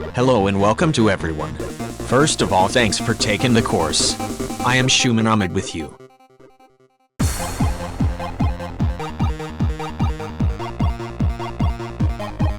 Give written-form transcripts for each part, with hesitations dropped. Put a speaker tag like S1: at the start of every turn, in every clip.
S1: Hello and welcome to everyone. First of all, thanks for taking the course. I am Shuman Ahmed with you.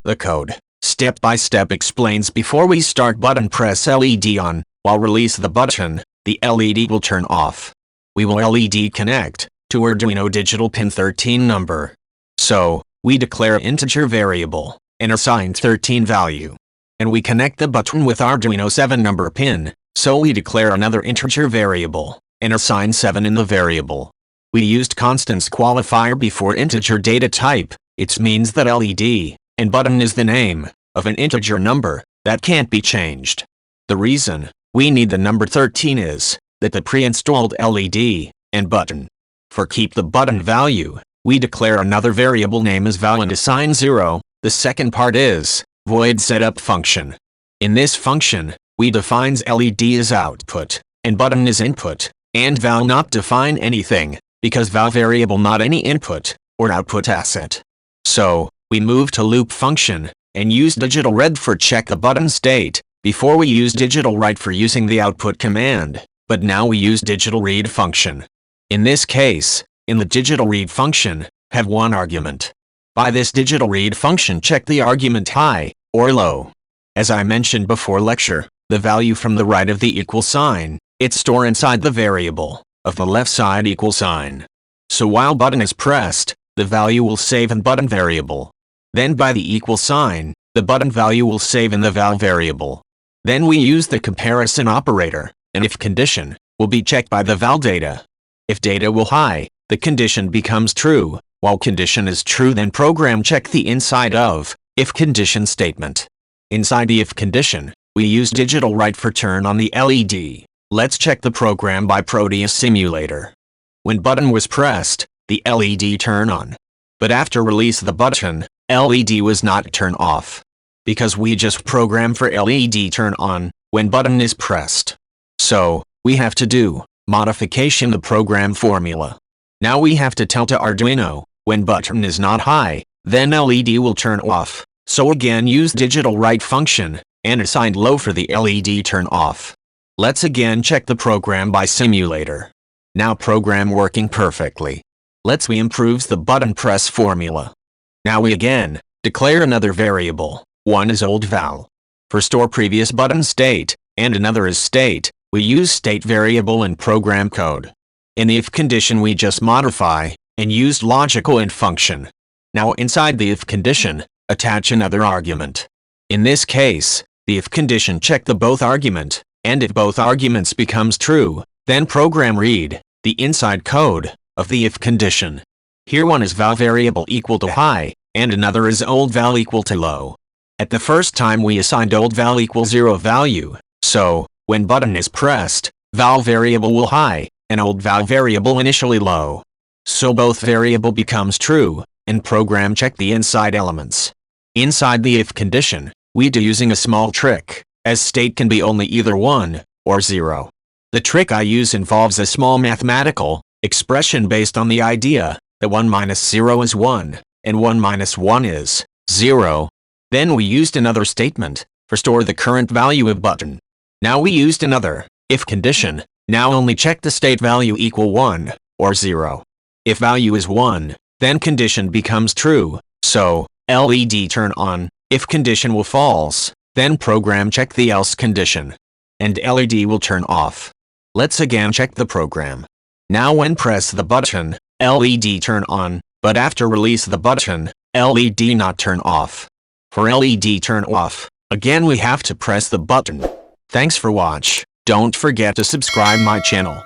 S1: The code, step by step, explains before we start button press LED on, while release the button, the LED will turn off. We will LED connect to Arduino digital pin 13 number. So, we declare integer variable and assign 13 value. And we connect the button with Arduino 7 number pin, so we declare another integer variable and assign 7 in the variable. We used constants qualifier before integer data type. It means that LED and button is the name of an integer number that can't be changed. The reason we need the number 13 is that the pre-installed LED and button. For keep the button value, we declare another variable name as val and assign 0. The second part is void setup function. In this function, we defines LED as output and button is input, and val not define anything because val variable not any input or output asset. So, we move to loop function and use digital read for check the button state. Before we use digital write for using the output command, but now we use digital read function. In this case, in the digital read function, have one argument. By this digital read function, check the argument high or low. As I mentioned before lecture, the value from the right of the equal sign, it's store inside the variable of the left side equal sign. So while button is pressed, the value will save in button variable. Then by the equal sign, the button value will save in the val variable. Then we use the comparison operator, and if condition will be checked by the val data. If data will high, the condition becomes true. While condition is true, then program check the inside of if condition statement. Inside the if condition, we use digital write for turn on the LED. Let's check the program by Proteus simulator. When button was pressed, the LED turn on. But after release the button, LED was not turn off. Because we just program for LED turn on when button is pressed. So, we have to do modification the program formula. Now we have to tell to Arduino, when button is not high, then LED will turn off. So again use digital write function, and assign low for the LED turn off. Let's again check the program by simulator. Now program working perfectly. Let's we improves the button press formula. Now we again declare another variable. One is old val. For store previous button state, and another is state, we use state variable in program code. In the if condition we just modify, and used logical and function. Now inside the if condition, attach another argument. In this case, the if condition check the both argument, and if both arguments becomes true, then program read the inside code of the if condition. Here one is val variable equal to high, and another is old val equal to low. At the first time we assigned old val equal 0 value, so, when button is pressed, val variable will high, and old val variable initially low. So both variable becomes true, and program check the inside elements. Inside the if condition, we do using a small trick, as state can be only either 1 or 0. The trick I use involves a small mathematical expression based on the idea that 1 minus 0 is 1, and 1 minus 1 is 0. Then we used another statement for store the current value of button. Now we used another if condition. Now only check the state value equal 1 or 0. If value is 1, then condition becomes true, so LED turn on. If condition will false, then program check the else condition, and LED will turn off. Let's again check the program. Now when press the button, LED turn on, but after release the button, LED not turn off. For LED turn off, again we have to press the button. Thanks for watch. Don't forget to subscribe my channel.